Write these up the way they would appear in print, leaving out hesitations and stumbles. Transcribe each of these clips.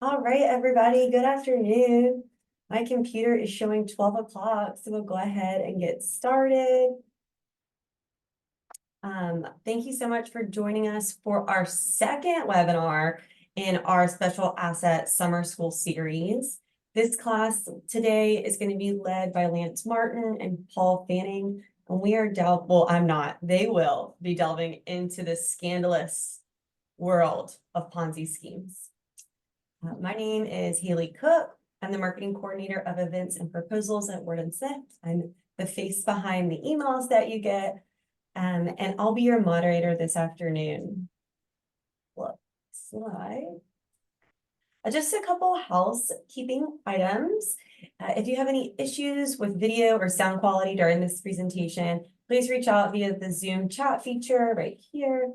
All right, everybody, good afternoon. My computer is showing 12 o'clock, so we'll go ahead and get started. Thank you so much for joining us for our second webinar in our Special Asset Summer School Series. This class today is going to be led by Lance Martin and Paul Fanning, and we are they will be delving into the scandalous world of Ponzi schemes. My name is Haley Cook. I'm the marketing coordinator of events and proposals at Word and Set. I'm the face behind the emails that you get, and I'll be your moderator this afternoon. Look, slide. Just a couple housekeeping items. If you have any issues with video or sound quality during this presentation, please reach out via the Zoom chat feature right here,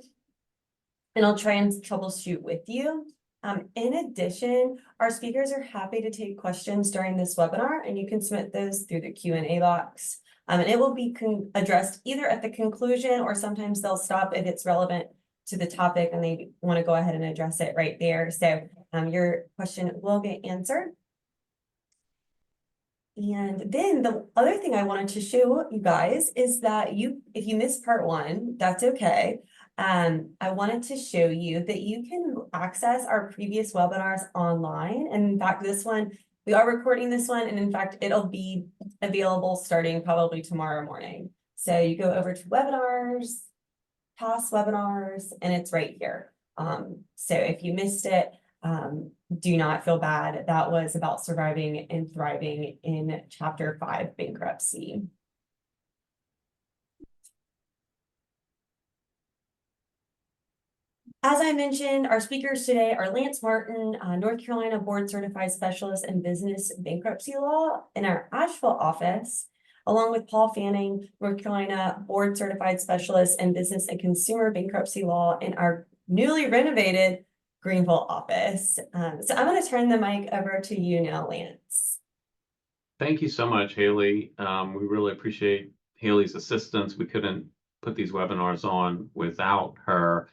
and I'll try and troubleshoot with you. In addition, our speakers are happy to take questions during this webinar, and you can submit those through the Q&A box. And it will be addressed either at the conclusion, or sometimes they'll stop if it's relevant to the topic and they want to go ahead and address it right there. So your question will get answered. And then the other thing I wanted to show you guys is that if you missed part one, that's okay. I wanted to show you that you can access our previous webinars online. And in fact, we are recording this one, and in fact, it'll be available starting probably tomorrow morning. So you go over to webinars, past webinars, and it's right here. So if you missed it, do not feel bad. That was about surviving and thriving in Chapter 5, Bankruptcy. As I mentioned, our speakers today are Lance Martin, North Carolina Board Certified Specialist in Business Bankruptcy Law in our Asheville office, along with Paul Fanning, North Carolina Board Certified Specialist in Business and Consumer Bankruptcy Law in our newly renovated Greenville office. So I'm going to turn the mic over to you now, Lance. Thank you so much, Haley. We really appreciate Haley's assistance. We couldn't put these webinars on without her.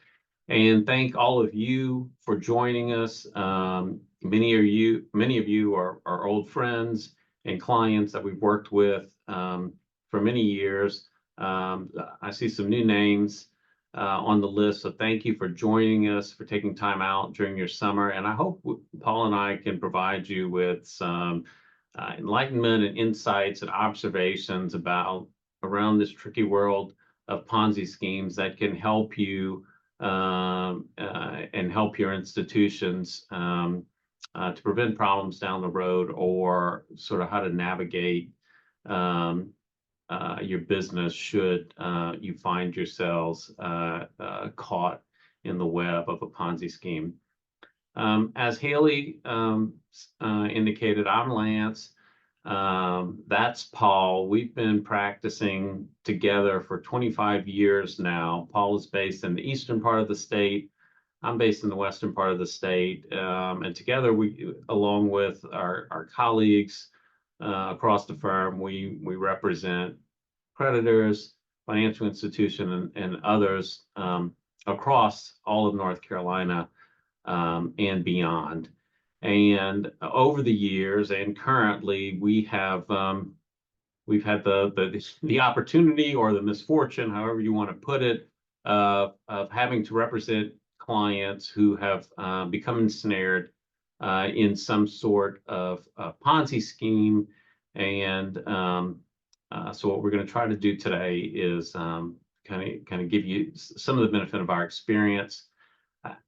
And thank all of you for joining us. Many of you are old friends and clients that we've worked with for many years. I see some new names on the list, so thank you for joining us, for taking time out during your summer. And I hope Paul and I can provide you with some enlightenment and insights and observations around this tricky world of Ponzi schemes that can help you and help your institutions to prevent problems down the road, or sort of how to navigate your business should you find yourselves caught in the web of a Ponzi scheme. As Haley indicated, I'm Lance. That's Paul. We've been practicing together for 25 years now. Paul is based in the eastern part of the state. I'm based in the western part of the state. And together, along with our colleagues across the firm, we represent creditors, financial institutions, and others across all of North Carolina and beyond. And over the years and currently, we've had the opportunity, or the misfortune, however you want to put it, of having to represent clients who have become ensnared in some sort of Ponzi scheme. And so what we're going to try to do today is kind of give you some of the benefit of our experience.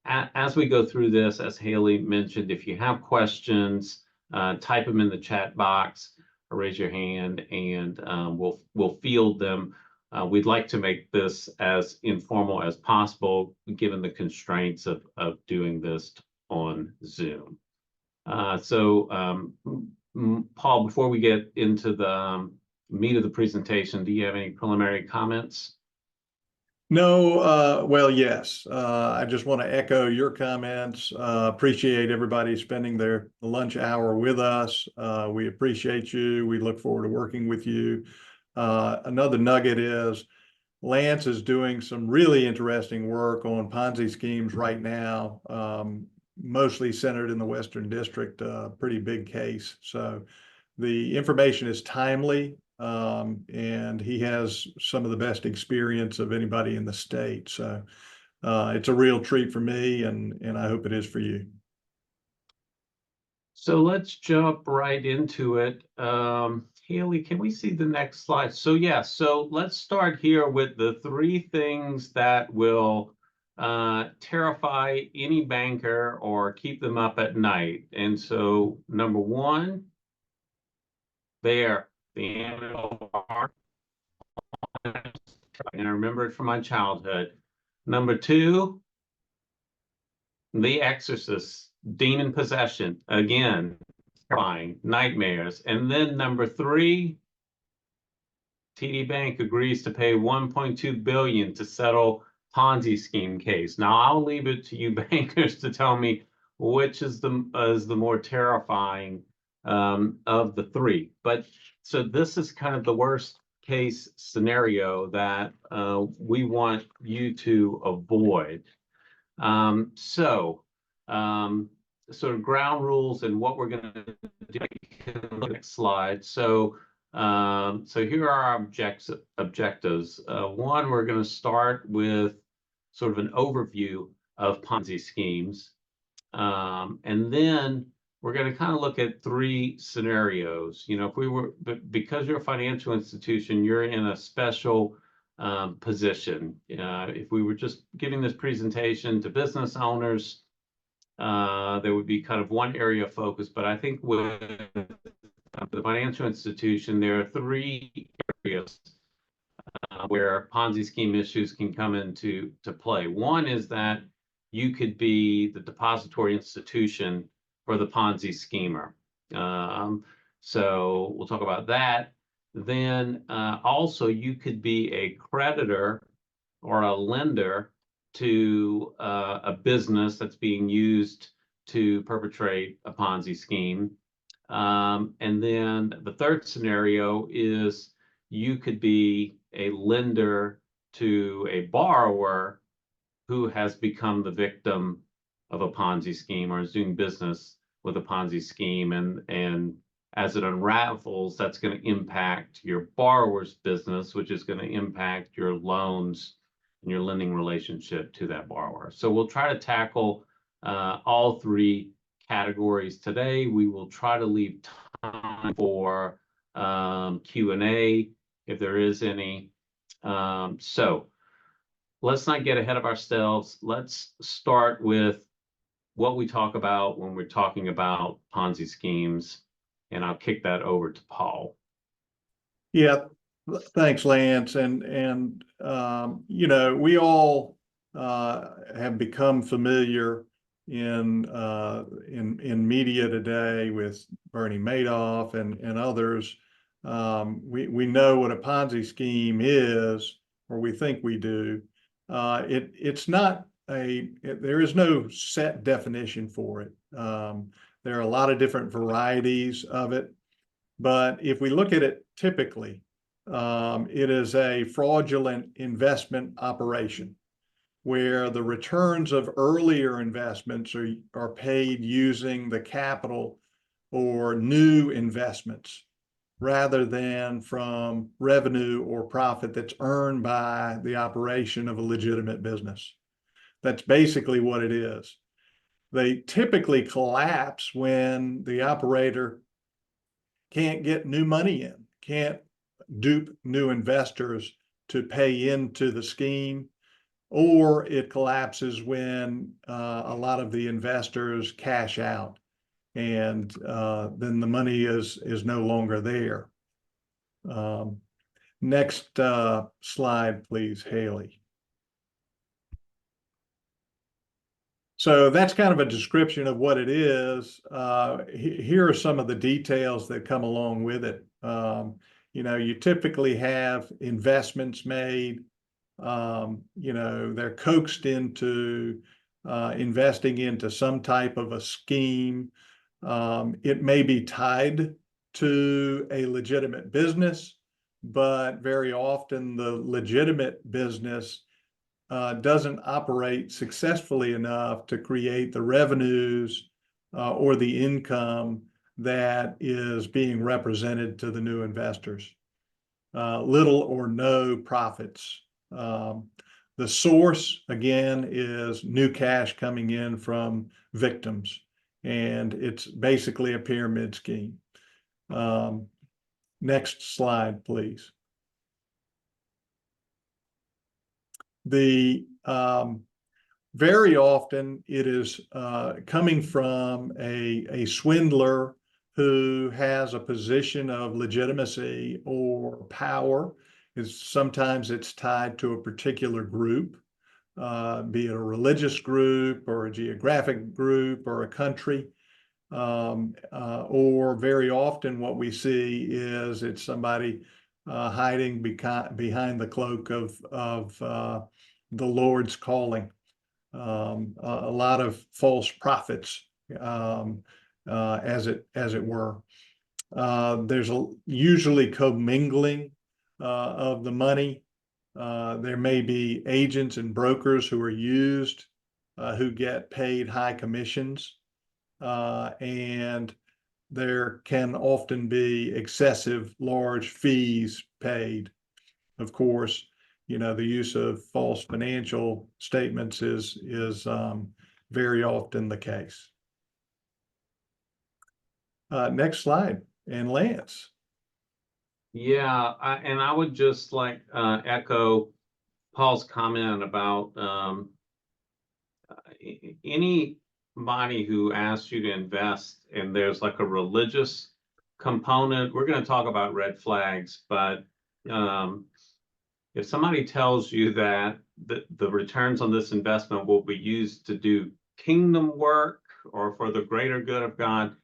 As we go through this, as Haley mentioned, if you have questions, type them in the chat box or raise your hand, and we'll field them. We'd like to make this as informal as possible, given the constraints of doing this on Zoom. So, Paul, before we get into the meat of the presentation, do you have any preliminary comments? No, well, yes. I just want to echo your comments. Appreciate everybody spending their lunch hour with us. We appreciate you. We look forward to working with you. Another nugget is Lance is doing some really interesting work on Ponzi schemes right now. mostly centered in the Western District, pretty big case. So the information is timely, and he has some of the best experience of anybody in the state. So it's a real treat for me, and I hope it is for you. So let's jump right into it. Haley, can we see the next slide? So yeah, so let's start here with the 3 things that will terrify any banker or keep them up at night. And so number 1, there, the annual bar. And I remember it from my childhood. Number 2, The Exorcist, demon possession. Again, terrifying, nightmares. And then number 3, TD Bank agrees to pay $1.2 billion to settle Ponzi scheme case. Now I'll leave it to you bankers to tell me which is the more terrifying of the 3. But so this is kind of the worst case scenario that we want you to avoid. Sort of ground rules and what we're going to do. Next slide. So here are our objectives. 1, we're going to start with sort of an overview of Ponzi schemes. And then we're going to kind of look at 3 scenarios. You know, if we were, because you're a financial institution, you're in a special position. If we were just giving this presentation to business owners, there would be kind of one area of focus, but I think with the financial institution, there are 3 areas where Ponzi scheme issues can come into play. One is that you could be the depository institution for the Ponzi schemer. So we'll talk about that. Then also you could be a creditor or a lender to a business that's being used to perpetrate a Ponzi scheme. And then the 3rd scenario is you could be a lender to a borrower who has become the victim of a Ponzi scheme or is doing business with a Ponzi scheme. And as it unravels, that's going to impact your borrower's business, which is going to impact your loans and your lending relationship to that borrower. So we'll try to tackle all 3 categories today. We will try to leave time for Q&A if there is any. So let's not get ahead of ourselves. Let's start with what we talk about when we're talking about Ponzi schemes, and I'll kick that over to Paul. Yeah, thanks, Lance. And you know, we all have become familiar in media today with Bernie Madoff and others. We know what a Ponzi scheme is, or we think we do. It's not there is no set definition for it. There are a lot of different varieties of it. But if we look at it typically, it is a fraudulent investment operation where the returns of earlier investments are paid using the capital or new investments rather than from revenue or profit that's earned by the operation of a legitimate business. That's basically what it is. They typically collapse when the operator can't get new money in, can't dupe new investors to pay into the scheme, or it collapses when a lot of the investors cash out and then the money is no longer there. Next slide, please, Haley. So that's kind of a description of what it is. Here are some of the details that come along with it. You know, you typically have investments made. You know, they're coaxed into investing into some type of a scheme. It may be tied to a legitimate business, but very often the legitimate business doesn't operate successfully enough to create the revenues or the income that is being represented to the new investors. Little or no profits. The source, again, is new cash coming in from victims, and it's basically a pyramid scheme. Next slide, please. Very often it is coming from a swindler who has a position of legitimacy or power. Sometimes it's tied to a particular group, be it a religious group or a geographic group or a country. Or very often what we see is it's somebody hiding behind the cloak of the Lord's calling. A lot of false prophets, as it were. There's usually commingling of the money. There may be agents and brokers who are used, who get paid high commissions, and there can often be excessive large fees paid. Of course, the use of false financial statements is very often the case. Next slide, and Lance. Yeah, and I would just like echo Paul's comment about anybody who asks you to invest and there's like a religious component. We're going to talk about red flags, but if somebody tells you that the returns on this investment will be used to do kingdom work or for the greater good of God,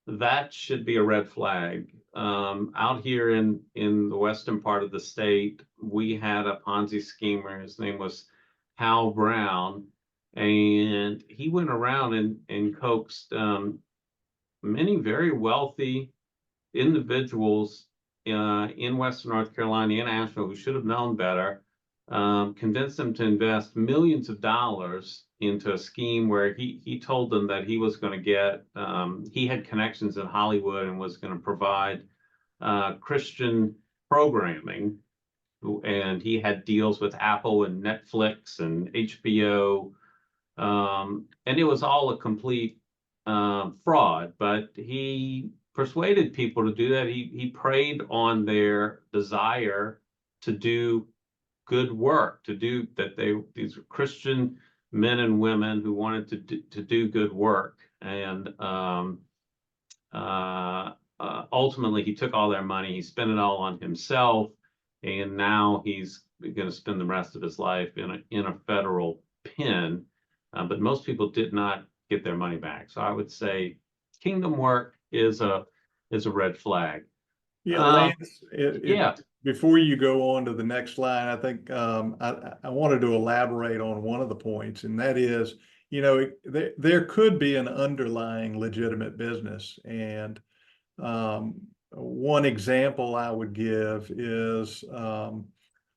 that should be a red flag. Out here in the western part of the state, we had a Ponzi schemer. His name was Hal Brown, and he went around and coaxed many very wealthy individuals in Western North Carolina and Asheville who should have known better, convinced them to invest millions of dollars into a scheme where he told them that he was going to get, he had connections in Hollywood and was going to provide Christian programming. And he had deals with Apple and Netflix and HBO. And it was all a complete fraud, but he persuaded people to do that. He preyed on their desire to do good work, to do that. These were Christian men and women who wanted to do good work, and ultimately he took all their money. He spent it all on himself, and now he's going to spend the rest of his life in a federal pen. But most people did not get their money back. So I would say kingdom work is a red flag. Yeah, Lance, yeah. Before you go on to the next slide, I think I wanted to elaborate on one of the points, and that is, there could be an underlying legitimate business. And one example I would give is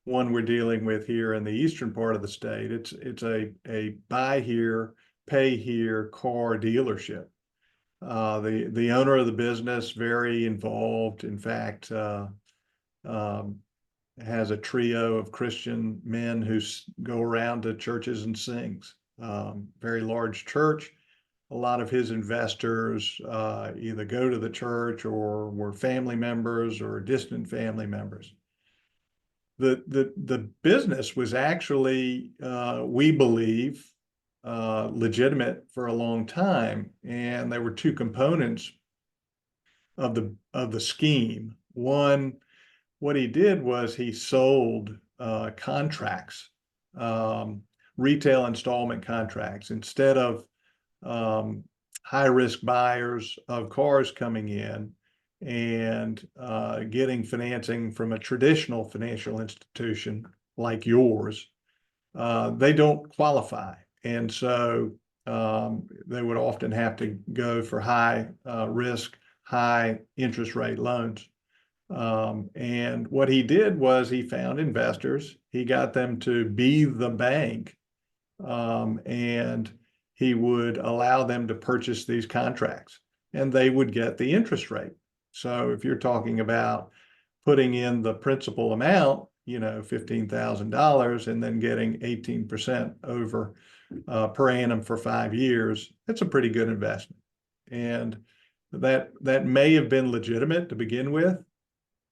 one we're dealing with here in the eastern part of the state. It's a buy here, pay here car dealership. The owner of the business, very involved, in fact, has a trio of Christian men who go around to churches and sings. Very large church. A lot of his investors either go to the church or were family members or distant family members. The business was actually, we believe, legitimate for a long time, and there were two components of the scheme. One, what he did was he sold contracts, retail installment contracts, instead of high-risk buyers of cars coming in and getting financing from a traditional financial institution like yours. They don't qualify. And so they would often have to go for high risk, high interest rate loans. And what he did was he found investors, he got them to be the bank, and he would allow them to purchase these contracts and they would get the interest rate. So if you're talking about putting in the principal amount, $15,000 and then getting 18% over per annum for 5 years, that's a pretty good investment. And that may have been legitimate to begin with,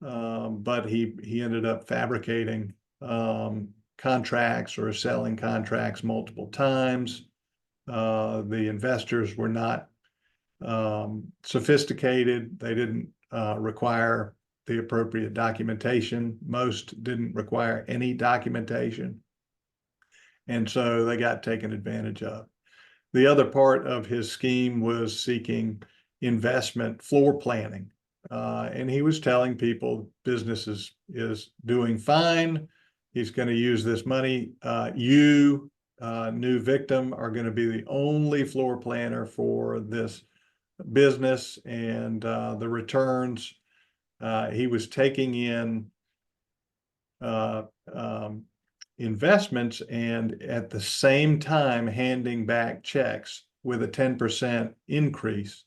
but he ended up fabricating contracts or selling contracts multiple times. The investors were not sophisticated. They didn't require the appropriate documentation. Most didn't require any documentation. And so they got taken advantage of. The other part of his scheme was seeking investment floor planning. And he was telling people business is doing fine. He's going to use this money. You, new victim, are going to be the only floor planner for this business, and the returns. He was taking in investments and at the same time handing back checks with a 10% increase,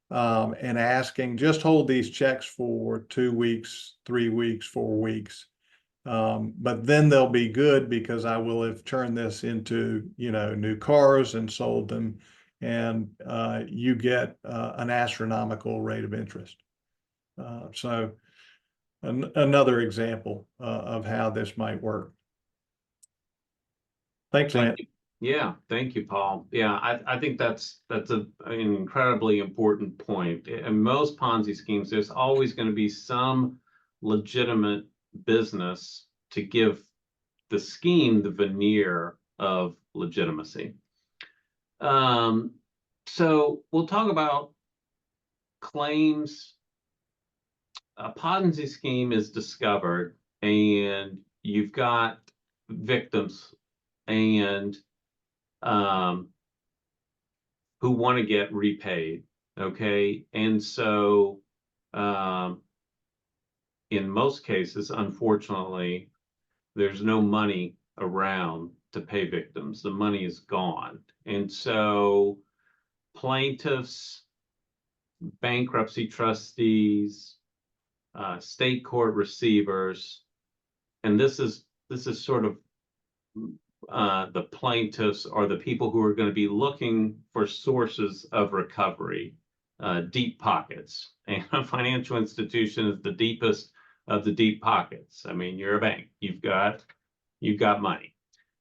and asking, just hold these checks for 2 weeks, 3 weeks, 4 weeks. But then they'll be good because I will have turned this into, new cars and sold them. And you get an astronomical rate of interest. So another example of how this might work. Thanks, Lance. Thank you. Yeah, thank you, Paul. Yeah, I think that's an incredibly important point. In most Ponzi schemes, there's always going to be some legitimate business to give the scheme the veneer of legitimacy. So we'll talk about claims. A Ponzi scheme is discovered, and you've got victims and who want to get repaid. Okay, and so in most cases, unfortunately, there's no money around to pay victims. The money is gone. And so plaintiffs, bankruptcy trustees, state court receivers, and this is sort of the plaintiffs are the people who are going to be looking for sources of recovery, deep pockets. And a financial institution is the deepest of the deep pockets. I mean, you're a bank, you've got money.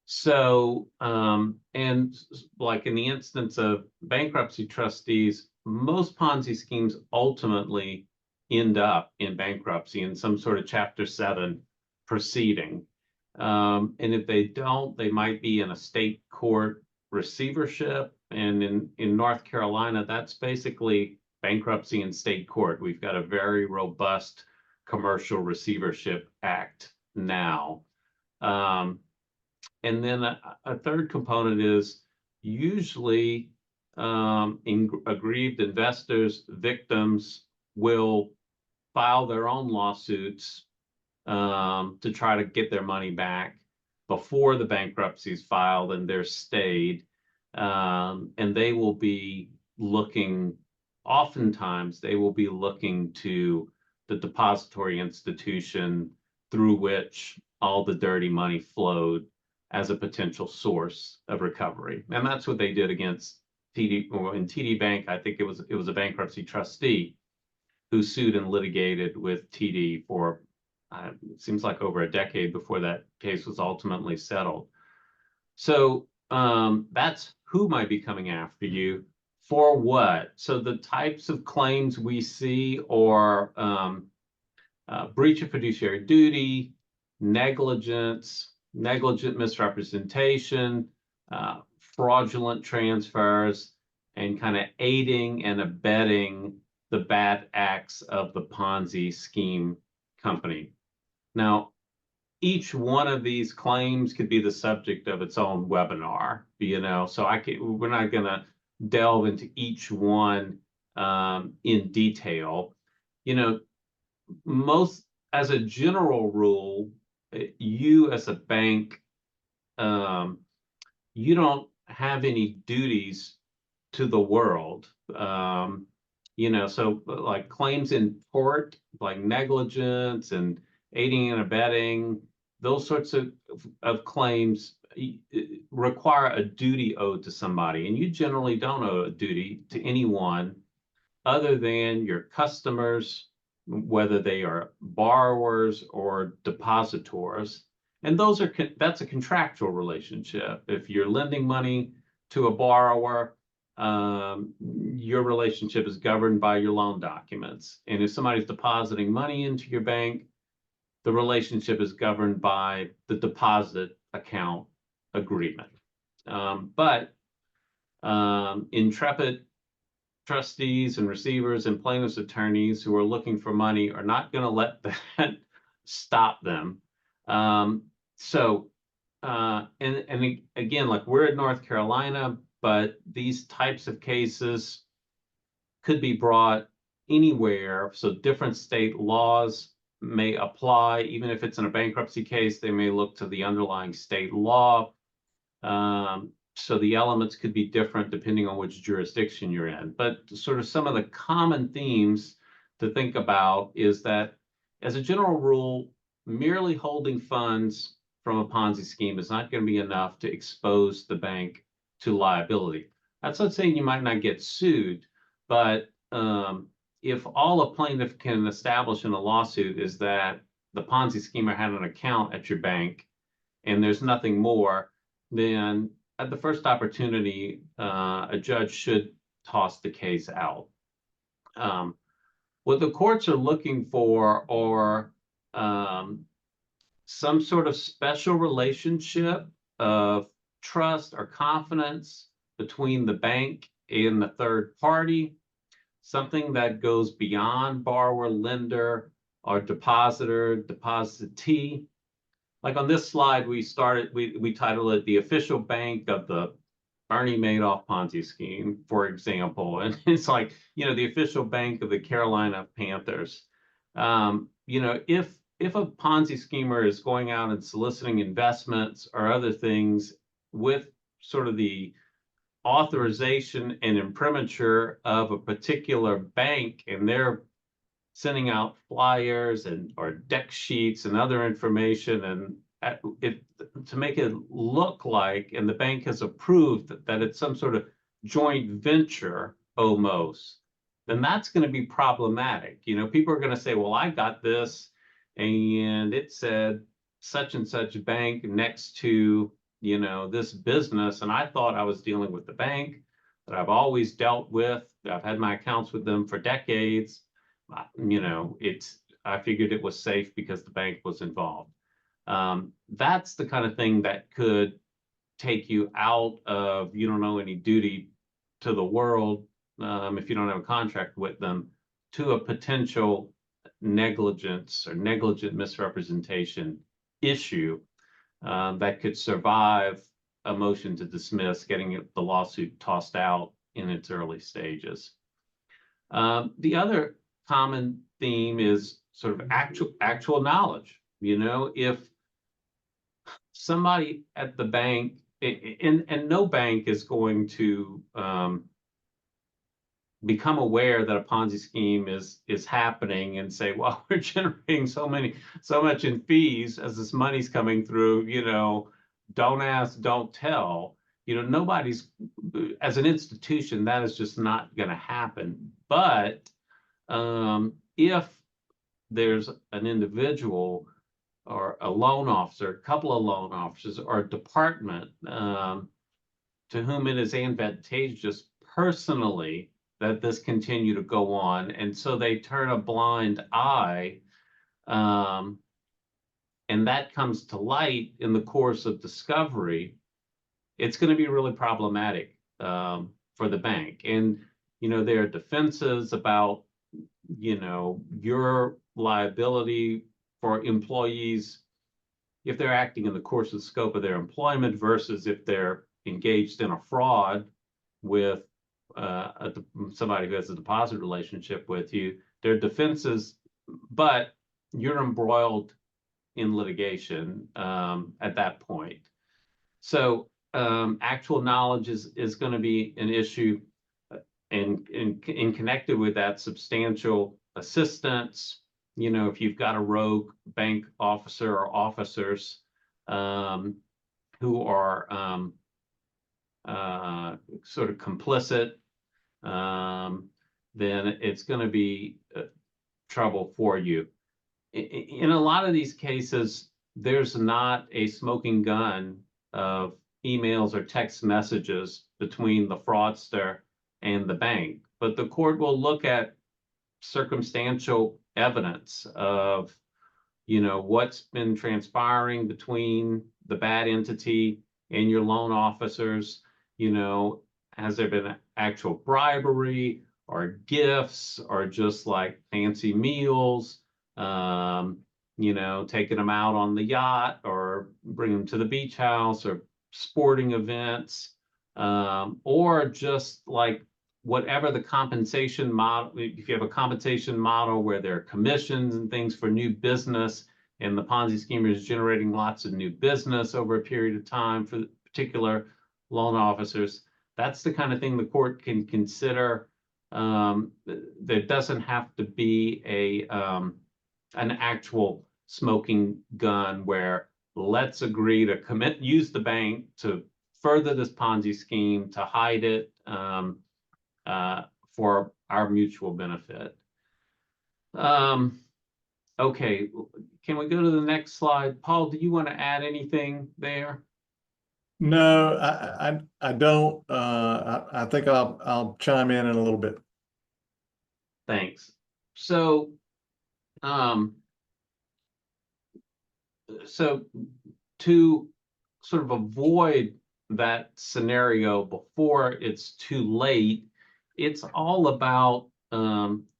So, and like in the instance of bankruptcy trustees, most Ponzi schemes ultimately end up in bankruptcy in some sort of Chapter 7 proceeding. And if they don't, they might be in a state court receivership. And in North Carolina, that's basically bankruptcy in state court. We've got a very robust commercial receivership act now. And then a third component is usually aggrieved investors, victims will file their own lawsuits to try to get their money back before the bankruptcy is filed and they're stayed. And they will be looking, oftentimes they will be looking to the depository institution through which all the dirty money flowed as a potential source of recovery. And that's what they did against TD, or in TD Bank. I think it was a bankruptcy trustee who sued and litigated with TD for it seems like over a decade before that case was ultimately settled. So that's who might be coming after you for what. So the types of claims we see are breach of fiduciary duty, negligence, negligent misrepresentation, fraudulent transfers, and kind of aiding and abetting the bad acts of the Ponzi scheme company. Now, each one of these claims could be the subject of its own webinar, so we're not going to delve into each one in detail. as a general rule, you as a bank, you don't have any duties to the world. So like claims in tort, like negligence and aiding and abetting, those sorts of claims require a duty owed to somebody, and you generally don't owe a duty to anyone other than your customers, whether they are borrowers or depositors. And that's a contractual relationship. If you're lending money to a borrower, your relationship is governed by your loan documents. And if somebody's depositing money into your bank, the relationship is governed by the deposit account agreement. But intrepid trustees and receivers and plaintiffs' attorneys who are looking for money are not going to let that stop them. And again, like we're in North Carolina, but these types of cases could be brought anywhere. So different state laws may apply. Even if it's in a bankruptcy case, they may look to the underlying state law. So the elements could be different depending on which jurisdiction you're in. But sort of some of the common themes to think about is that, as a general rule, merely holding funds from a Ponzi scheme is not going to be enough to expose the bank to liability. That's not saying you might not get sued, but if all a plaintiff can establish in a lawsuit is that the Ponzi schemer had an account at your bank and there's nothing more, then at the first opportunity, a judge should toss the case out. What the courts are looking for are some sort of special relationship of trust or confidence between the bank and the third party, something that goes beyond borrower, lender, or depositor, depositee. Like on this slide, we titled it "The Official Bank of the Bernie Madoff Ponzi Scheme," for example. And it's like, the official bank of the Carolina Panthers. If a Ponzi schemer is going out and soliciting investments or other things with sort of the authorization and imprimatur of a particular bank, and they're sending out flyers or deck sheets and other information, and to make it look like, and the bank has approved that it's some sort of joint venture almost, then that's going to be problematic. People are going to say, well, I got this and it said such and such bank next to this business, and I thought I was dealing with the bank that I've always dealt with. I've had my accounts with them for decades. I figured it was safe because the bank was involved. That's the kind of thing that could take you out of, you don't owe any duty to the world if you don't have a contract with them, to a potential negligence or negligent misrepresentation issue that could survive a motion to dismiss, getting the lawsuit tossed out in its early stages. The other common theme is sort of actual knowledge. If somebody at the bank, and no bank is going to become aware that a Ponzi scheme is happening and say, well, we're generating so much in fees as this money's coming through, don't ask, don't tell. Nobody's, as an institution, that is just not going to happen. But if there's an individual or a loan officer, a couple of loan officers, or a department to whom it is advantageous personally that this continue to go on, and so they turn a blind eye, and that comes to light in the course of discovery, it's going to be really problematic for the bank. And there are defenses about your liability for employees if they're acting in the course of scope of their employment versus if they're engaged in a fraud with somebody who has a deposit relationship with you. There are defenses but you're embroiled in litigation at that point. So actual knowledge is going to be an issue, and connected with that, substantial assistance. You know, if you've got a rogue bank officer or officers who are sort of complicit, then it's going to be trouble for you. In a lot of these cases, there's not a smoking gun of emails or text messages between the fraudster and the bank, but the court will look at circumstantial evidence of, you know, what's been transpiring between the bad entity and your loan officers. You know, has there been actual bribery or gifts or just like fancy meals? You know, taking them out on the yacht or bringing them to the beach house or sporting events, or just like whatever the compensation model. If you have a compensation model where there are commissions and things for new business, and the Ponzi schemer is generating lots of new business over a period of time for particular loan officers, that's the kind of thing the court can consider. There doesn't have to be an actual smoking gun where let's agree to use the bank to further this Ponzi scheme, to hide it for our mutual benefit. Okay, can we go to the next slide? Paul, do you want to add anything there? No, I don't. I think I'll chime in a little bit. Thanks. So, to sort of avoid that scenario before it's too late, it's all about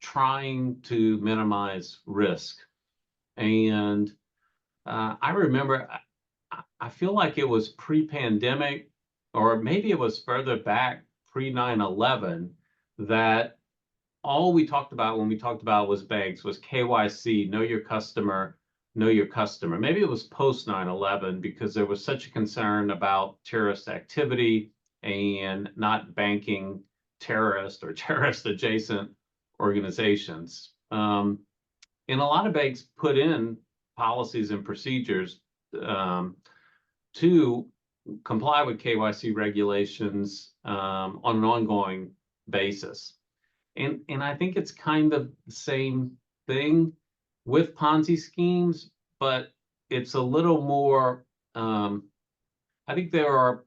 trying to minimize risk. And I remember, I feel like it was pre-pandemic, or maybe it was further back, pre-9/11, that all we talked about when we talked about was banks was KYC, know your customer, know your customer. Maybe it was post 9/11 because there was such a concern about terrorist activity and not banking terrorist or terrorist adjacent organizations. And a lot of banks put in policies and procedures to comply with KYC regulations on an ongoing basis. And I think it's kind of the same thing with Ponzi schemes, but it's a little more, I think there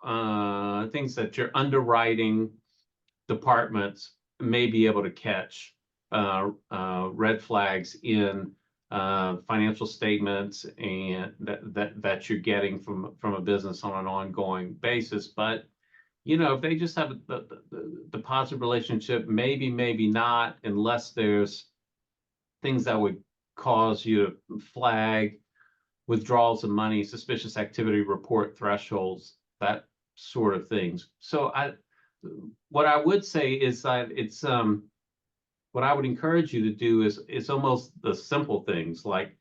are things that your underwriting departments may be able to catch, red flags in financial statements and that you're getting from a business on an ongoing basis. But you know, if they just have the deposit relationship, maybe not, unless there's things that would cause you to flag withdrawals of money, suspicious activity report thresholds, that sort of things. So what I would say is that it's what I would encourage you to do is almost the simple things, like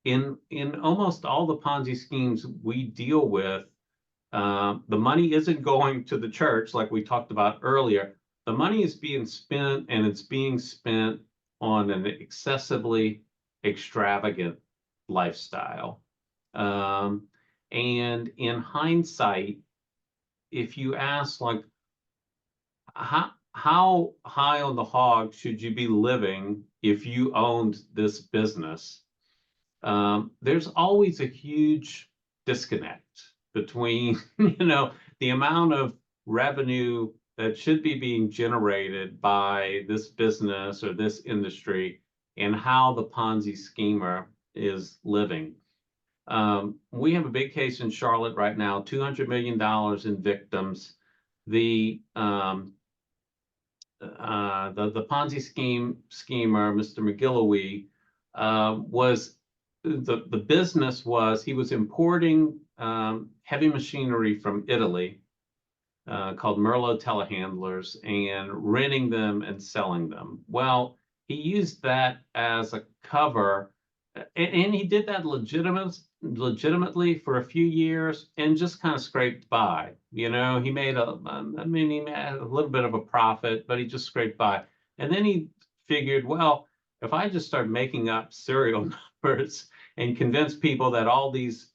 in almost all the Ponzi schemes we deal with, the money isn't going to the church like we talked about earlier. The money is being spent, and it's being spent on an excessively extravagant lifestyle. And in hindsight, if you ask, like, how high on the hog should you be living if you owned this business? There's always a huge disconnect between, you know, the amount of revenue that should be being generated by this business or this industry and how the Ponzi schemer is living. We have a big case in Charlotte right now, $200 million in victims. The Ponzi schemer, Mr. McGilloway, was the business was he was importing heavy machinery from Italy, called Merlot telehandlers and renting them and selling them. Well, he used that as a cover, and he did that legitimately for a few years and just kind of scraped by. You know, he made I mean, he made a little bit of a profit, but he just scraped by. And then he figured, well, if I just start making up serial numbers and convince people that all this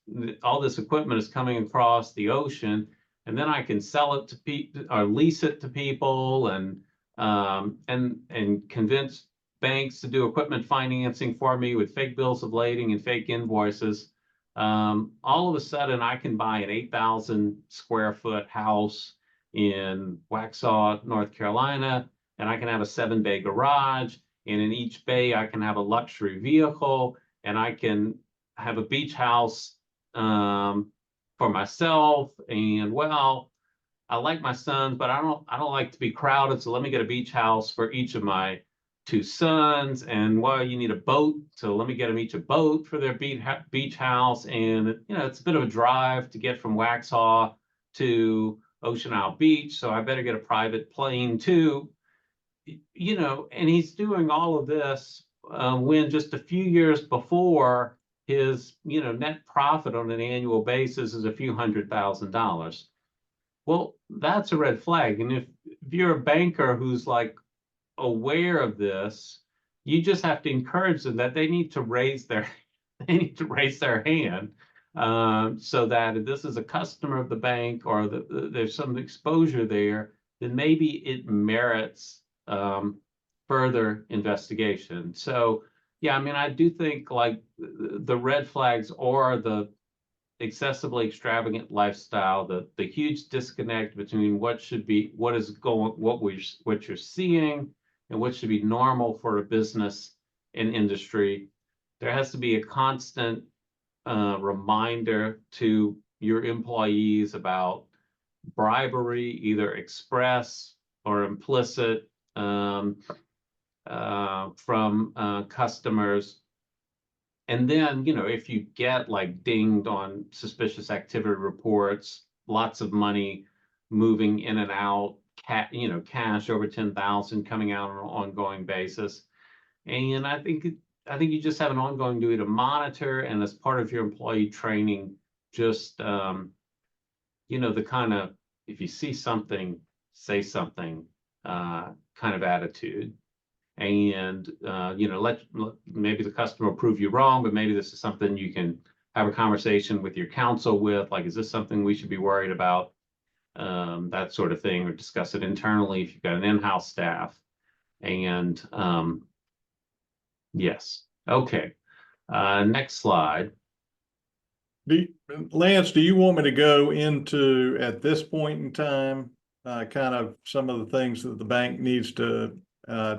equipment is coming across the ocean, and then I can sell it to people or lease it to people, and convince banks to do equipment financing for me with fake bills of lading and fake invoices. All of a sudden, I can buy an 8,000 square foot house in Waxhaw, North Carolina, and I can have a 7-bay garage. And in each bay, I can have a luxury vehicle, and I can have a beach house for myself. And well, I like my sons, but I don't like to be crowded. So let me get a beach house for each of my 2 sons. And well, you need a boat, so let me get them each a boat for their beach house. And you know, it's a bit of a drive to get from Waxhaw to Ocean Isle Beach, so I better get a private plane too. You know, and he's doing all of this when just a few years before, his net profit on an annual basis is a few $100,000. Well, that's a red flag. And if you're a banker who's like aware of this, you just have to encourage them that they need to raise their hand, so that if this is a customer of the bank, or there's some exposure there, then maybe it merits further investigation. So yeah, I mean, I do think like the red flags or the excessively extravagant lifestyle, the huge disconnect between what you're seeing and what should be normal for a business and industry. There has to be a constant reminder to your employees about bribery, either express or implicit, from customers. And then, if you get like dinged on suspicious activity reports, lots of money moving in and out, cash over 10,000 coming out on an ongoing basis. And I think you just have an ongoing duty to monitor, and as part of your employee training, just the kind of, if you see something, say something kind of attitude. And let maybe the customer prove you wrong, but maybe this is something you can have a conversation with your counsel with, like, is this something we should be worried about? That sort of thing, or discuss it internally if you've got an in-house staff. And yes, okay. Next slide. Lance, do you want me to go into, at this point in time, kind of some of the things that the bank needs to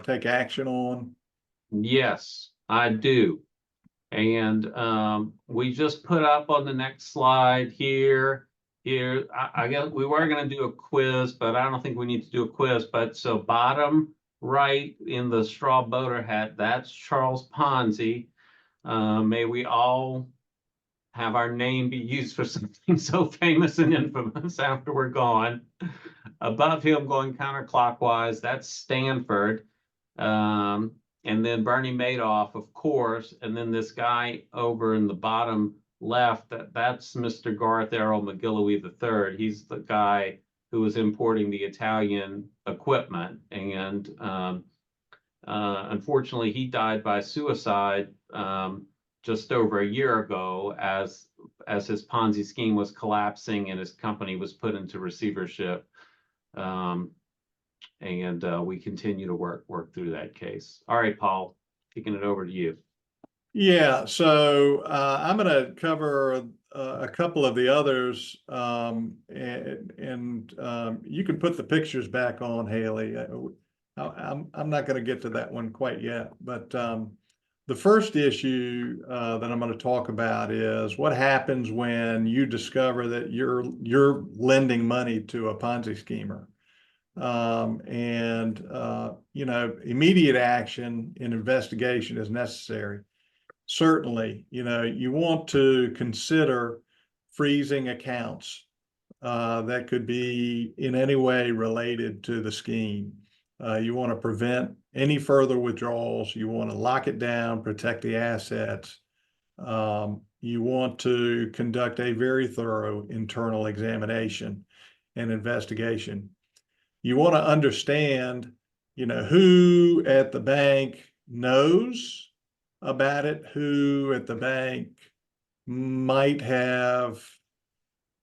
take action on? Yes, I do. And we just put up on the next slide here. I guess we were going to do a quiz, but I don't think we need to do a quiz. But so bottom right in the straw boater hat, that's Charles Ponzi. May we all have our name be used for something so famous and infamous after we're gone. Above him, going counterclockwise, that's Stanford. And then Bernie Madoff, of course. And then this guy over in the bottom left, that's Mr. Garth Errol McGilloway III. He's the guy who was importing the Italian equipment. And unfortunately, he died by suicide just over a year ago, as his Ponzi scheme was collapsing and his company was put into receivership. And we continue to work through that case. All right, Paul, kicking it over to you. Yeah, so I'm going to cover a couple of the others, and you can put the pictures back on, Haley. I'm not going to get to that one quite yet, but the first issue that I'm going to talk about is what happens when you discover that you're lending money to a Ponzi schemer. Immediate action and investigation is necessary. Certainly, you want to consider freezing accounts that could be in any way related to the scheme. You want to prevent any further withdrawals. You want to lock it down, protect the assets. You want to conduct a very thorough internal examination and investigation. You want to understand, who at the bank knows about it, who at the bank might have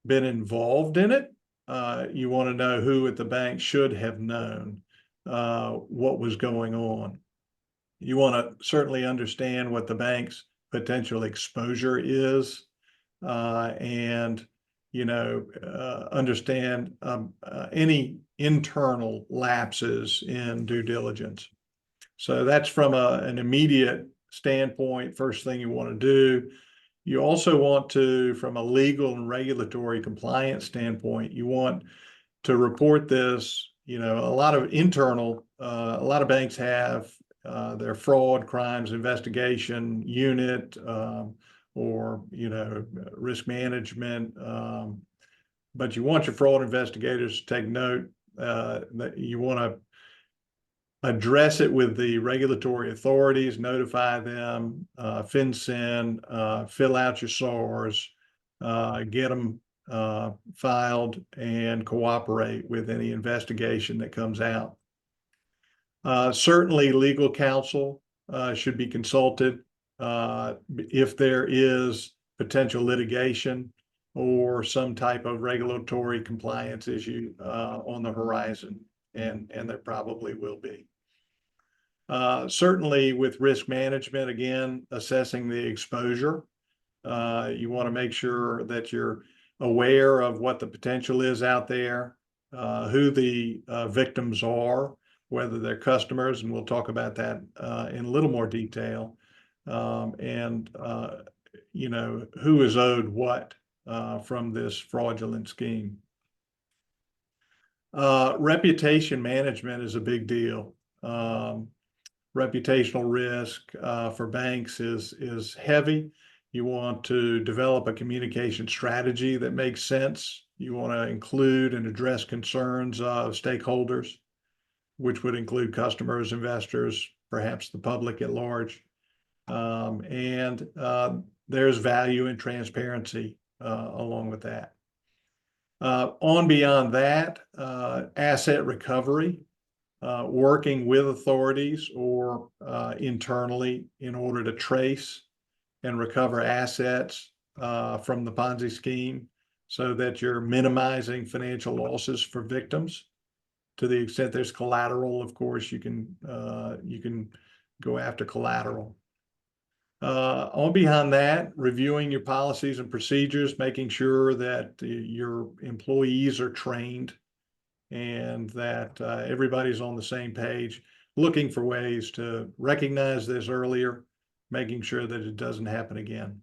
been involved in it. You want to know who at the bank should have known what was going on. You want to certainly understand what the bank's potential exposure is, and understand any internal lapses in due diligence. So that's from an immediate standpoint, first thing you want to do. You also want to, from a legal and regulatory compliance standpoint, you want to report this. A lot of banks have their fraud crimes investigation unit, or risk management, but you want your fraud investigators to take note that you want to address it with the regulatory authorities, notify them, FinCEN, fill out your SARs, get them filed, and cooperate with any investigation that comes out. Certainly legal counsel should be consulted if there is potential litigation or some type of regulatory compliance issue on the horizon, and there probably will be. Certainly with risk management, again, assessing the exposure. You want to make sure that you're aware of what the potential is out there, who the victims are, whether they're customers, and we'll talk about that in a little more detail, and who is owed what from this fraudulent scheme. Reputation management is a big deal. Reputational risk for banks is heavy. You want to develop a communication strategy that makes sense. You want to include and address concerns of stakeholders, which would include customers, investors, perhaps the public at large. And there's value in transparency along with that. Beyond that, asset recovery. Working with authorities or internally in order to trace and recover assets from the Ponzi scheme so that you're minimizing financial losses for victims. To the extent there's collateral, of course, you can go after collateral. Beyond that, reviewing your policies and procedures, making sure that your employees are trained and that everybody's on the same page, looking for ways to recognize this earlier, making sure that it doesn't happen again.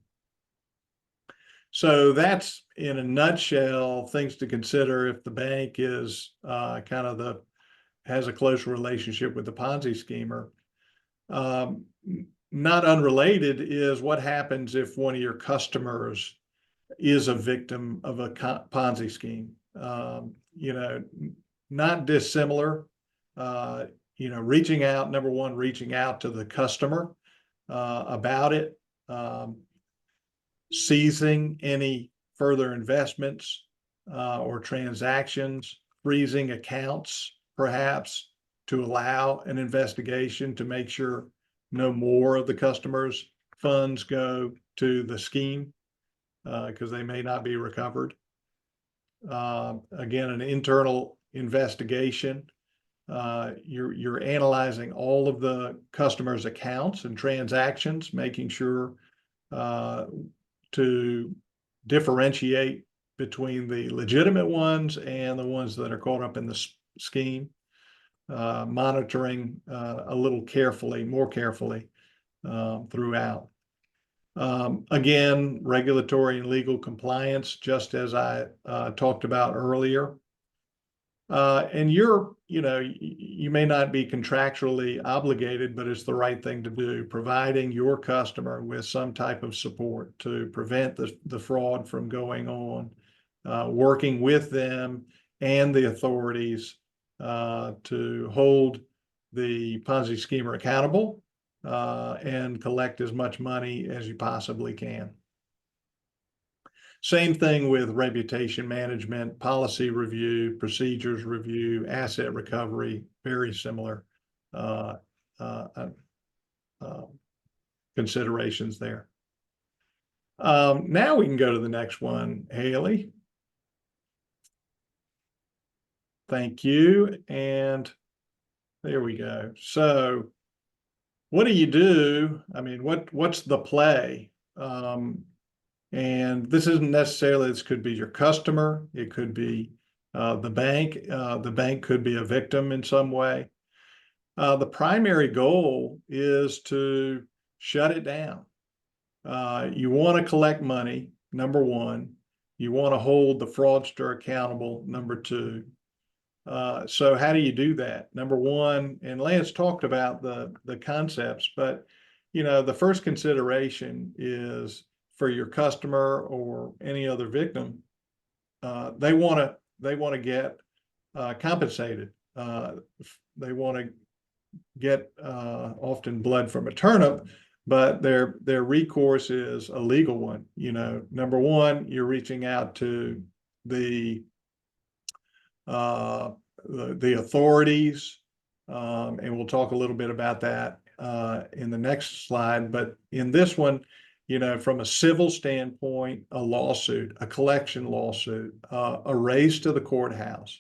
So that's, in a nutshell, things to consider if the bank is has a close relationship with the Ponzi schemer. Not unrelated is what happens if one of your customers is a victim of a Ponzi scheme. Not dissimilar, reaching out, number one, reaching out to the customer about it, seizing any further investments or transactions, freezing accounts, perhaps, to allow an investigation to make sure no more of the customer's funds go to the scheme because they may not be recovered. Again, an internal investigation. You're analyzing all of the customer's accounts and transactions, making sure to differentiate between the legitimate ones and the ones that are caught up in the scheme. Monitoring a little more carefully throughout. Again, regulatory and legal compliance, just as I talked about earlier. And you may not be contractually obligated, but it's the right thing to do, providing your customer with some type of support to prevent the fraud from going on, working with them and the authorities to hold the Ponzi schemer accountable and collect as much money as you possibly can. Same thing with reputation management, policy review, procedures review, asset recovery, very similar considerations there. Now we can go to the next one, Haley. Thank you. And there we go. So what do you do? I mean, what's the play? And this isn't necessarily, this could be your customer. It could be the bank. The bank could be a victim in some way. The primary goal is to shut it down. You want to collect money, number one. You want to hold the fraudster accountable, number two. So how do you do that? Number one, and Lance talked about the concepts, but the first consideration is for your customer or any other victim. They want to get compensated. They want to get often blood from a turnip, but their recourse is a legal one. Number one, you're reaching out to the authorities, and we'll talk a little bit about that in the next slide. But in this one, from a civil standpoint, a lawsuit, a collection lawsuit, a race to the courthouse,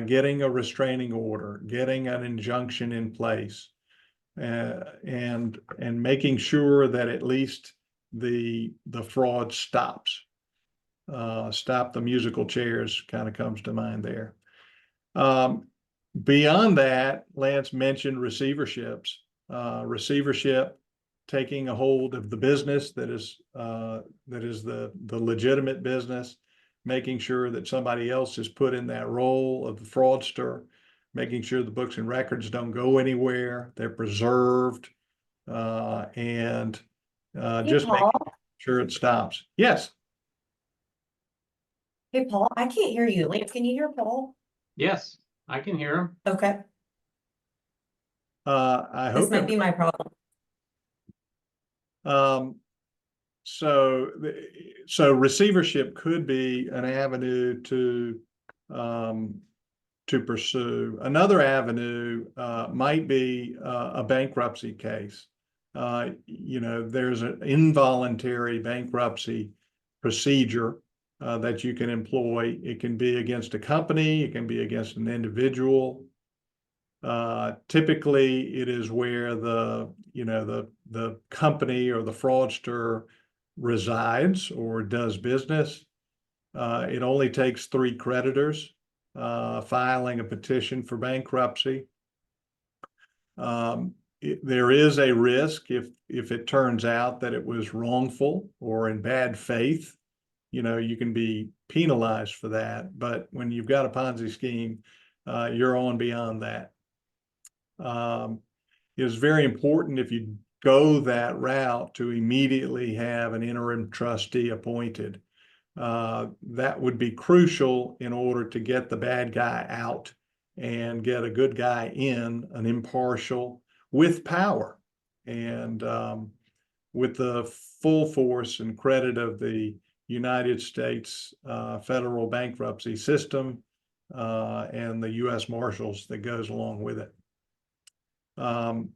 getting a restraining order, getting an injunction in place, and making sure that at least the fraud stops. Stop the musical chairs kind of comes to mind there. Beyond that, Lance mentioned receiverships. Receivership, taking a hold of the business that is the legitimate business, making sure that somebody else is put in that role of the fraudster, making sure the books and records don't go anywhere, they're preserved, and just making sure it stops. Yes. Hey, Paul, I can't hear you. Lance, can you hear Paul? Yes, I can hear him. Okay. I hope this might be my problem. So receivership could be an avenue to pursue. Another avenue might be a bankruptcy case. There's an involuntary bankruptcy procedure that you can employ. It can be against a company, it can be against an individual. Typically, it is where the company or the fraudster resides or does business. It only takes 3 creditors filing a petition for bankruptcy. There is a risk if it turns out that it was wrongful or in bad faith. You can be penalized for that. But when you've got a Ponzi scheme, you're on beyond that. It is very important if you go that route to immediately have an interim trustee appointed. That would be crucial in order to get the bad guy out and get a good guy in, an impartial, with power and with the full force and credit of the United States federal bankruptcy system and the U.S. Marshals that goes along with it. The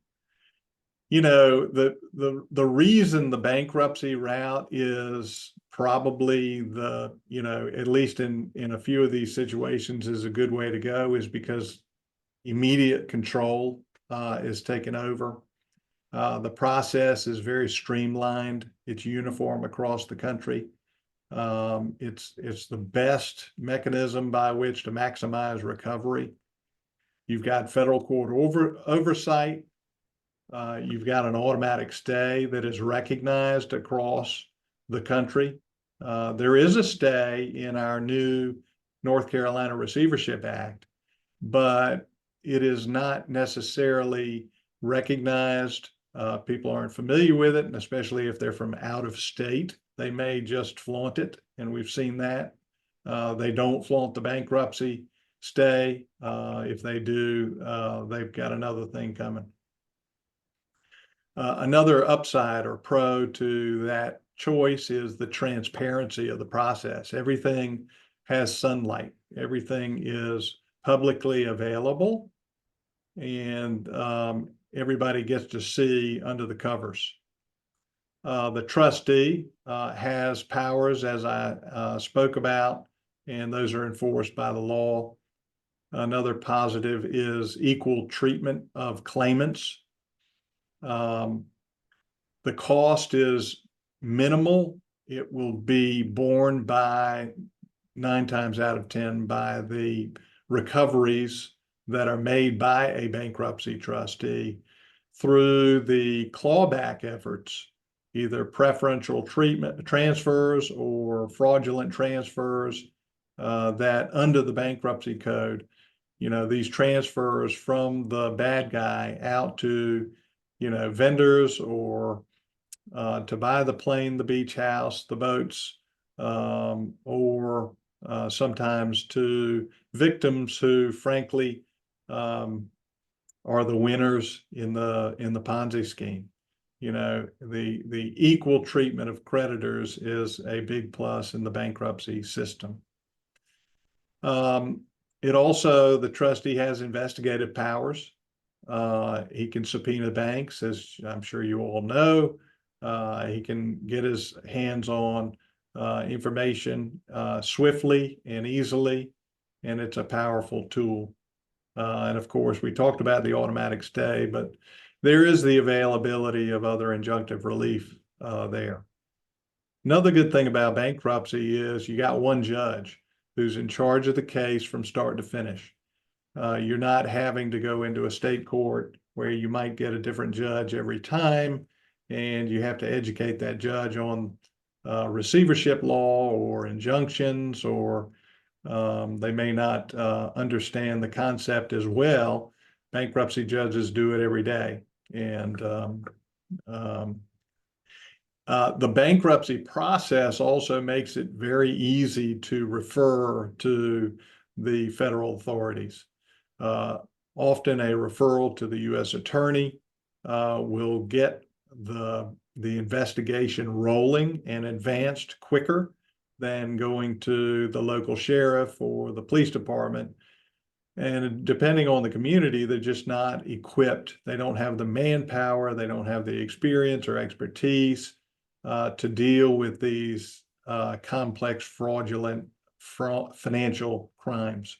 reason the bankruptcy route is probably at least in a few of these situations is a good way to go is because immediate control is taken over. The process is very streamlined. It's uniform across the country. It's the best mechanism by which to maximize recovery. You've got federal court oversight. You've got an automatic stay that is recognized across the country. There is a stay in our new North Carolina Receivership Act, but it is not necessarily recognized. People aren't familiar with it, and especially if they're from out of state, they may just flaunt it, and we've seen that. They don't flaunt the bankruptcy stay. If they do, they've got another thing coming. Another upside or pro to that choice is the transparency of the process. Everything has sunlight. Everything is publicly available, and everybody gets to see under the covers. The trustee has powers, as I spoke about, and those are enforced by the law. Another positive is equal treatment of claimants. The cost is minimal. It will be borne by 9 times out of 10 by the recoveries that are made by a bankruptcy trustee through the clawback efforts, either preferential treatment transfers or fraudulent transfers that under the bankruptcy code, these transfers from the bad guy out to, vendors or to buy the plane, the beach house, the boats, or sometimes to victims who, frankly, are the winners in the Ponzi scheme. The equal treatment of creditors is a big plus in the bankruptcy system. It also, the trustee has investigative powers. He can subpoena banks, as I'm sure you all know. He can get his hands on information swiftly and easily, and it's a powerful tool. And of course, we talked about the automatic stay, but there is the availability of other injunctive relief there. Another good thing about bankruptcy is you got one judge who's in charge of the case from start to finish. You're not having to go into a state court where you might get a different judge every time, and you have to educate that judge on receivership law or injunctions, or they may not understand the concept as well. Bankruptcy judges do it every day. And the bankruptcy process also makes it very easy to refer to the federal authorities. Often a referral to the U.S. attorney will get the investigation rolling and advanced quicker than going to the local sheriff or the police department. And depending on the community, they're just not equipped. They don't have the manpower, they don't have the experience or expertise to deal with these complex, fraudulent financial crimes.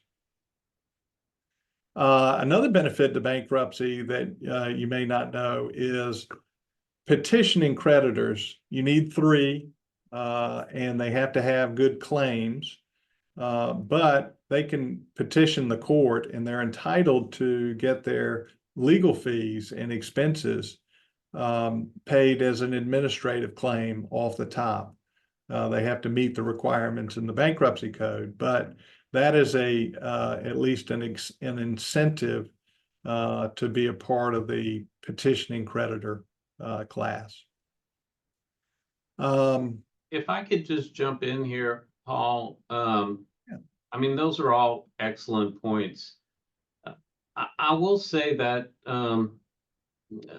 Another benefit to bankruptcy that you may not know is petitioning creditors. You need 3, and they have to have good claims, but they can petition the court, and they're entitled to get their legal fees and expenses paid as an administrative claim off the top. They have to meet the requirements in the bankruptcy code, but that is at least an incentive to be a part of the petitioning creditor class. If I could just jump in here, Paul, I mean, those are all excellent points. I will say that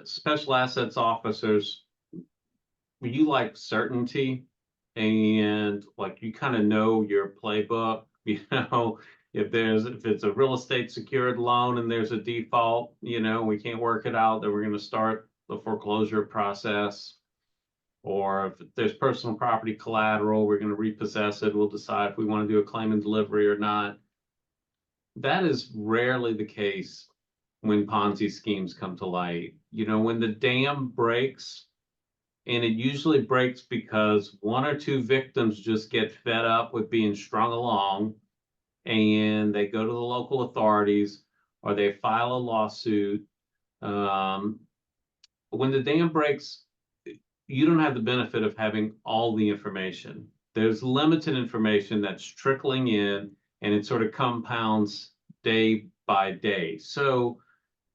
special assets officers, you like certainty, and like you kind of know your playbook. If it's a real estate secured loan and there's a default, we can't work it out, then we're going to start the foreclosure process. Or if there's personal property collateral, we're going to repossess it. We'll decide if we want to do a claim and delivery or not. That is rarely the case when Ponzi schemes come to light. When the dam breaks, and it usually breaks because 1 or 2 victims just get fed up with being strung along, and they go to the local authorities or they file a lawsuit. When the dam breaks, you don't have the benefit of having all the information. There's limited information that's trickling in, and it sort of compounds day by day. So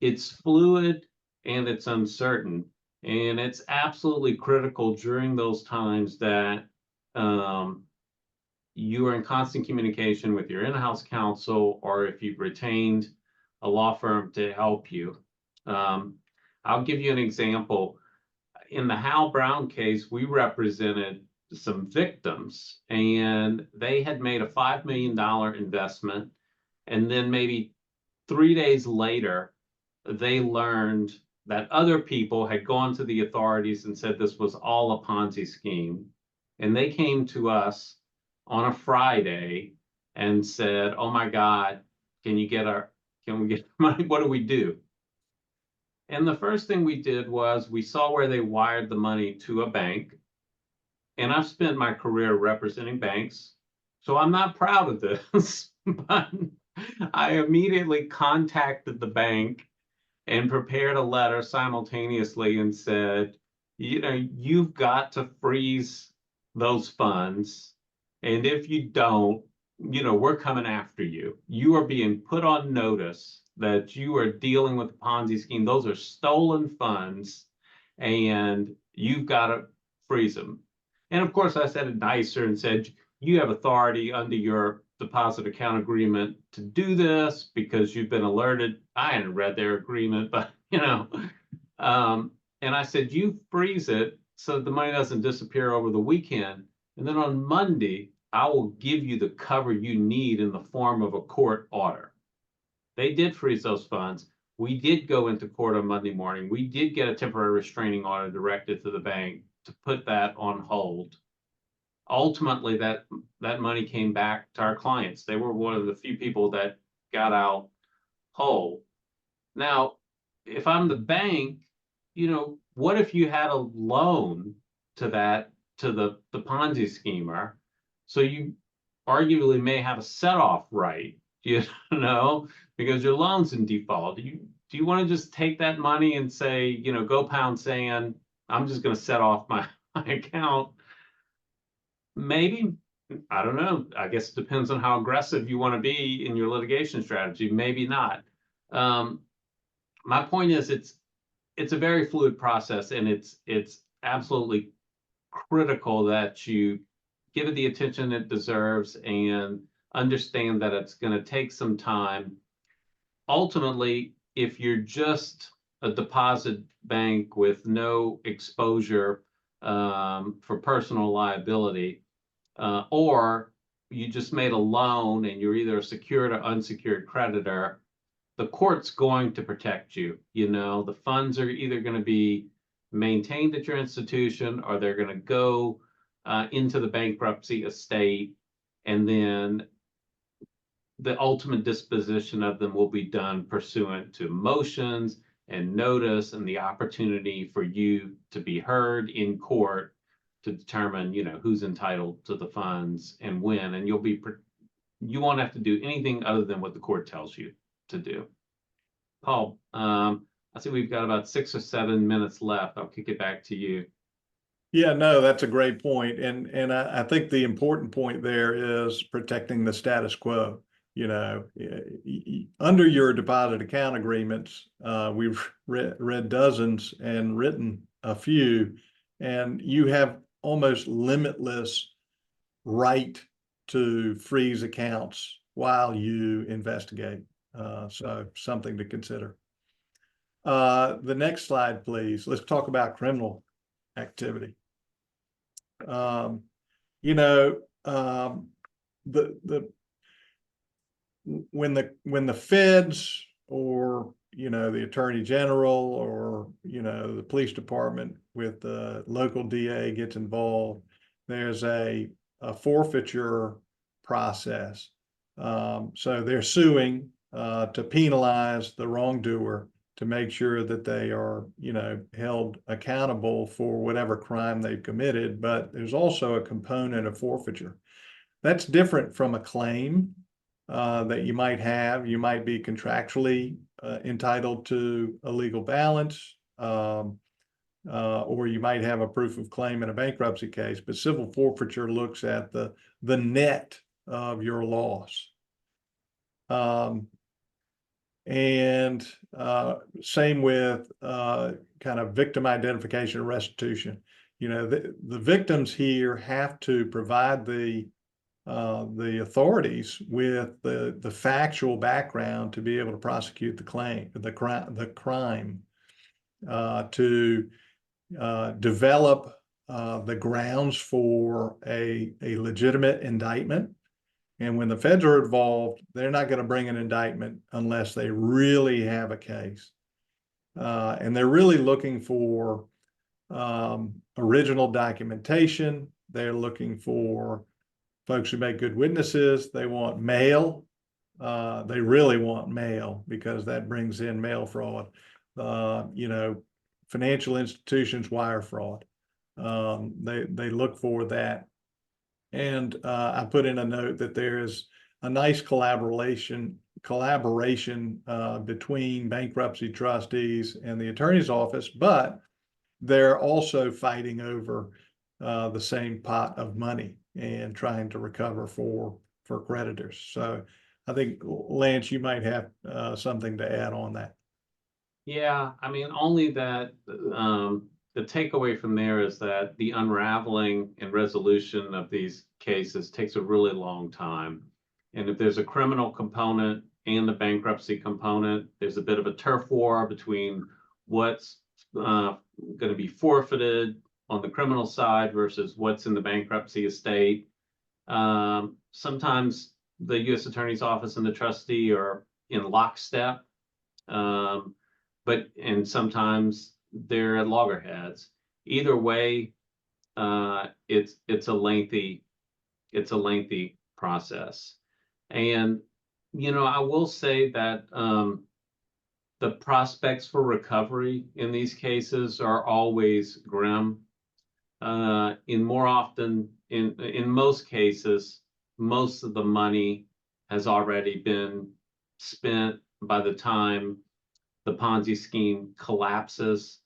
it's fluid and it's uncertain. And it's absolutely critical during those times that you are in constant communication with your in-house counsel, or if you've retained a law firm to help you. I'll give you an example. In the Hal Brown case, we represented some victims, and they had made a $5 million investment, and then maybe 3 days later, they learned that other people had gone to the authorities and said this was all a Ponzi scheme. And they came to us on a Friday and said, "Oh my God, can we get money? What do we do?" And the first thing we did was we saw where they wired the money to a bank. And I've spent my career representing banks, so I'm not proud of this, but I immediately contacted the bank and prepared a letter simultaneously and said, you've got to freeze those funds. And if you don't, we're coming after you. You are being put on notice that you are dealing with a Ponzi scheme. Those are stolen funds, and you've got to freeze them. And of course, I said it nicer and said, you have authority under your deposit account agreement to do this because you've been alerted. I hadn't read their agreement, but and I said, you freeze it so the money doesn't disappear over the weekend. And then on Monday, I will give you the cover you need in the form of a court order. They did freeze those funds. We did go into court on Monday morning. We did get a temporary restraining order directed to the bank to put that on hold. Ultimately, that money came back to our clients. They were one of the few people that got out whole. Now, if I'm the bank, what if you had a loan to the Ponzi schemer? So you arguably may have a set-off right, because your loan's in default. Do you want to just take that money and say, go pound sand, I'm just going to set off my account? Maybe, I don't know. I guess it depends on how aggressive you want to be in your litigation strategy. Maybe not. My point is, it's a very fluid process, and it's absolutely critical that you give it the attention it deserves and understand that it's going to take some time. Ultimately, if you're just a deposit bank with no exposure for personal liability, or you just made a loan and you're either a secured or unsecured creditor, the court's going to protect you. The funds are either going to be maintained at your institution, or they're going to go into the bankruptcy estate, and then the ultimate disposition of them will be done pursuant to motions and notice and the opportunity for you to be heard in court to determine, who's entitled to the funds and when, and you won't have to do anything other than what the court tells you to do. Paul, I see we've got about 6 or 7 minutes left. I'll kick it back to you. Yeah, no, that's a great point. And I think the important point there is protecting the status quo. Under your deposit account agreements, we've read dozens and written a few, and you have almost limitless right to freeze accounts while you investigate. So something to consider. The next slide, please. Let's talk about criminal activity. When the feds or the attorney general or the police department with the local DA gets involved, there's a forfeiture process. So they're suing to penalize the wrongdoer, to make sure that they are held accountable for whatever crime they've committed. But there's also a component of forfeiture that's different from a claim that you might have. You might be contractually entitled to a legal balance, or you might have a proof of claim in a bankruptcy case. But civil forfeiture looks at the net of your loss. And same with kind of victim identification and restitution. The victims here have to provide the the authorities with the factual background to be able to prosecute the crime, to develop the grounds for a legitimate indictment. And when the feds are involved, they're not going to bring an indictment unless they really have a case. And they're really looking for original documentation. They're looking for folks who make good witnesses. They want mail. They really want mail because that brings in mail fraud. Financial institutions, wire fraud. They look for that. And I put in a note that there is a nice collaboration between bankruptcy trustees and the attorney's office, but they're also fighting over the same pot of money and trying to recover for creditors. So I think, Lance, you might have something to add on that. Yeah, I mean, only that the takeaway from there is that the unraveling and resolution of these cases takes a really long time. And if there's a criminal component and a bankruptcy component, there's a bit of a turf war between what's going to be forfeited on the criminal side versus what's in the bankruptcy estate. Sometimes the U.S. Attorney's Office and the trustee are in lockstep, and sometimes they're at loggerheads. Either way, it's a lengthy process. And I will say that the prospects for recovery in these cases are always grim. In most cases, most of the money has already been spent by the time the Ponzi scheme collapses.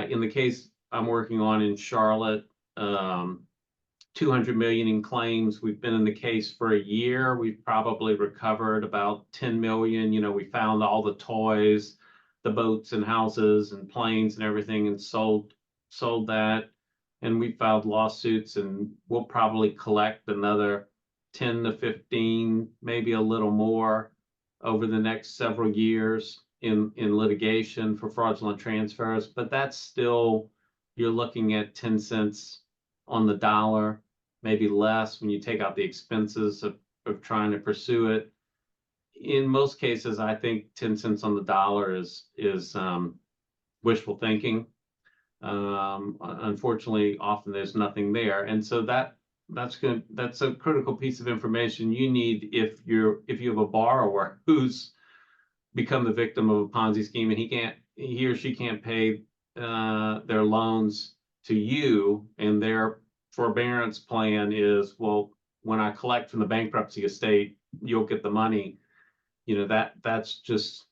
In the case I'm working on in Charlotte, 200 million in claims. We've been in the case for a year. We've probably recovered about 10 million. We found all the toys, the boats and houses and planes and everything, and sold that. And we filed lawsuits, and we'll probably collect another 10 to 15, maybe a little more over the next several years in litigation for fraudulent transfers. But that's still, you're looking at 10 cents on the dollar, maybe less when you take out the expenses of trying to pursue it. In most cases, I think 10 cents on the dollar is wishful thinking. Unfortunately, often there's nothing there, and so that's a critical piece of information you need if you have a borrower who's become the victim of a Ponzi scheme and he or she can't pay their loans to you, and their forbearance plan is, well, when I collect from the bankruptcy estate, you'll get the money. That's just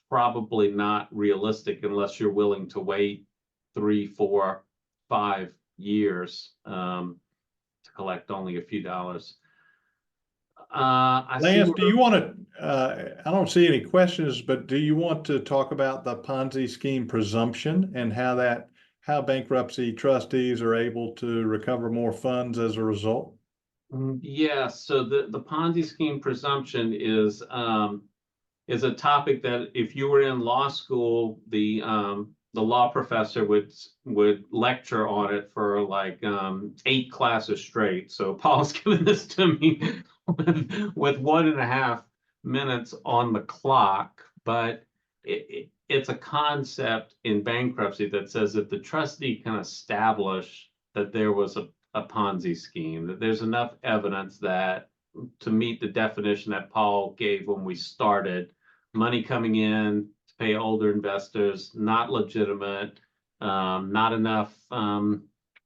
probably not realistic unless you're willing to wait 3, 4, 5 years to collect only a few dollars. Lance, do you want to, I don't see any questions, but do you want to talk about the Ponzi scheme presumption and how bankruptcy trustees are able to recover more funds as a result? Yes, so the Ponzi scheme presumption is a topic that if you were in law school, the law professor would lecture on it for like 8 classes straight. So Paul's given this to me with 1.5 minutes on the clock, but it's a concept in bankruptcy that says if the trustee can establish that there was a Ponzi scheme, that there's enough evidence that to meet the definition that Paul gave when we started, money coming in to pay older investors, not legitimate, not enough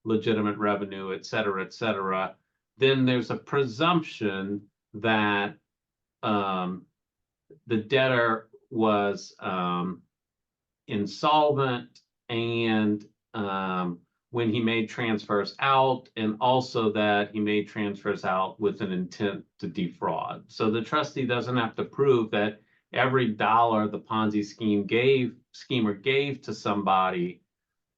legitimate revenue, et cetera, then there's a presumption that the debtor was insolvent, and when he made transfers out, and also that he made transfers out with an intent to defraud. So the trustee doesn't have to prove that every dollar the Ponzi schemer gave to somebody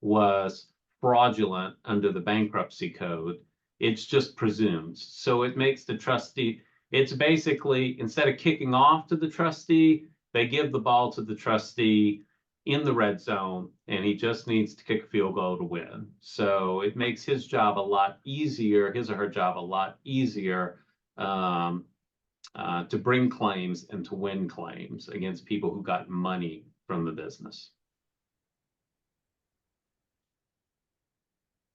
was fraudulent under the bankruptcy code. it's just presumed. So it makes the trustee, it's basically, instead of kicking off to the trustee, they give the ball to the trustee in the red zone, and he just needs to kick a field goal to win. So it makes his job a lot easier, his or her job a lot easier, to bring claims and to win claims against people who got money from the business.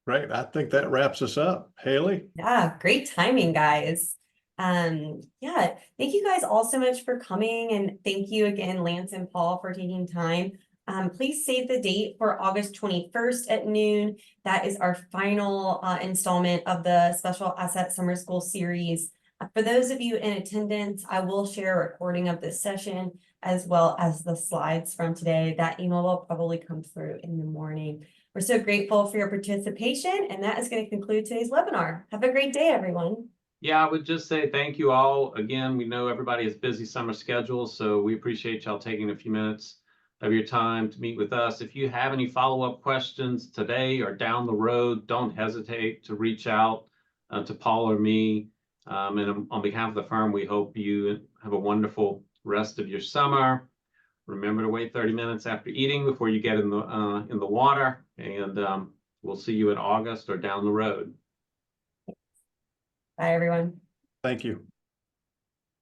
Great. I think that wraps us up. Haley? Yeah, great timing, guys. Yeah, thank you guys all so much for coming, and thank you again, Lance and Paul, for taking time. Please save the date for August 21st at noon. That is our final installment of the Special Asset Summer School Series. For those of you in attendance, I will share a recording of this session as well as the slides from today. That email will probably come through in the morning. We're so grateful for your participation, and that is going to conclude today's webinar. Have a great day, everyone. Yeah, I would just say thank you all. Again, we know everybody has busy summer schedules, so we appreciate y'all taking a few minutes of your time to meet with us. If you have any follow-up questions today or down the road, don't hesitate to reach out to Paul or me. And on behalf of the firm, we hope you have a wonderful rest of your summer. Remember to wait 30 minutes after eating before you get in the water, and we'll see you in August or down the road. Bye, everyone. Thank you.